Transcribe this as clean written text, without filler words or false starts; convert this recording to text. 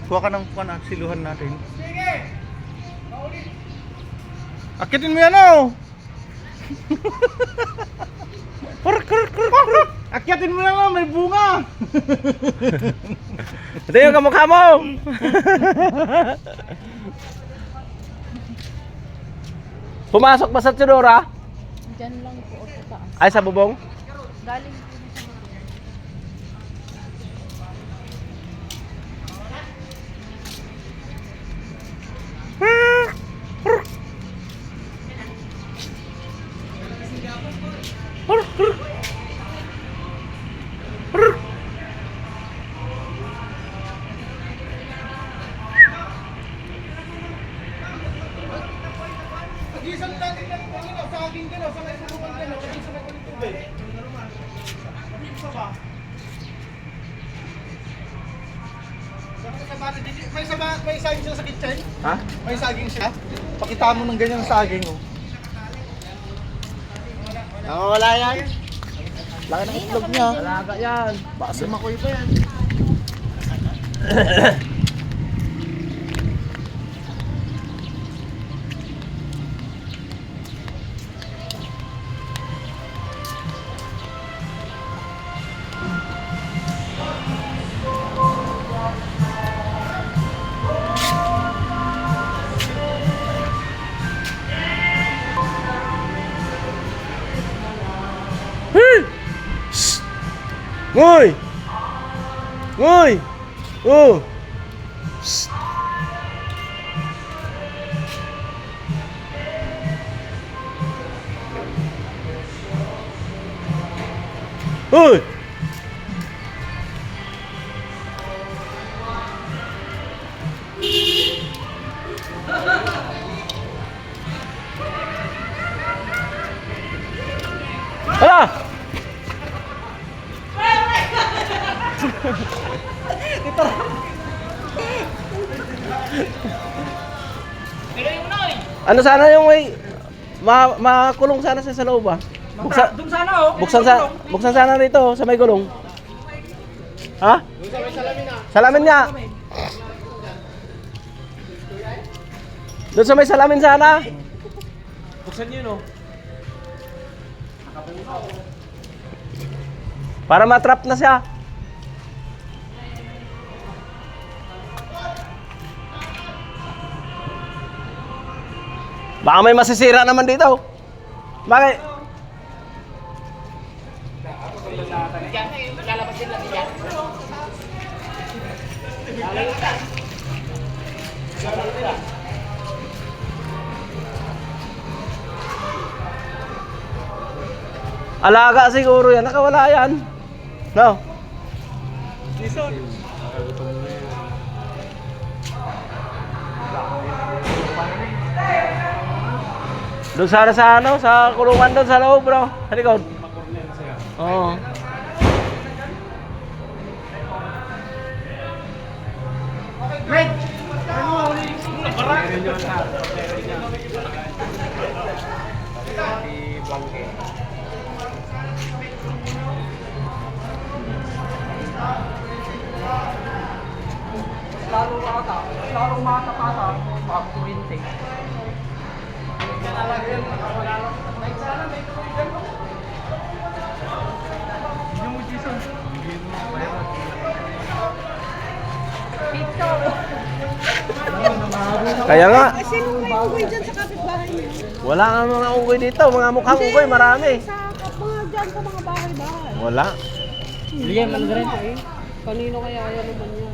Kuha ka ng siluhan natin. Sige! Akitin mo yan oh! Akyatin mo lang, may bunga. Ito yung kamukha mo. Pumasok ba sa Tidora? Diyan lang po o sa taas. Ay, sa bubong? Galing po sa Isang natin lang po yun, sa akin ka na, sa may sulungan ka na, sa may kulit tubig. Isa ba? May saging siya sa kitchen? Ha? May saging siya? Pakita mo ng ganyan saging oh. Wala yan. Laki ng itlog niya. Alaga yan. Baka si Makoy pa yan. Ngoy! Ngoy! Oh! Shh. Hoy! Hala! Ano sana yung may makulong sana sa loob ah. Doon sana oh. Buksan sana rito sa may gulong. Ha? Salamin niya. Doon sa may salamin sana. Buksan niyo no. Para matrap na siya. Baka may masisira naman dito. Bakit? Alaga siguro yan. Nakawala yan. No? Doon sana sa ano, sa kulungan doon sa loob, bro. Sa likod. Oo. Wait! Lalong mata, bago kuminti. Kaya nga. sino may uwi dyan sa kapitbahay niyo? Wala nga mga unggoy dito. Mga mukhang unggoy, marami. Sa mga dyan sa mga bahay-bahay. Wala. Liam, ano rin? Kanino kaya yan naman yan?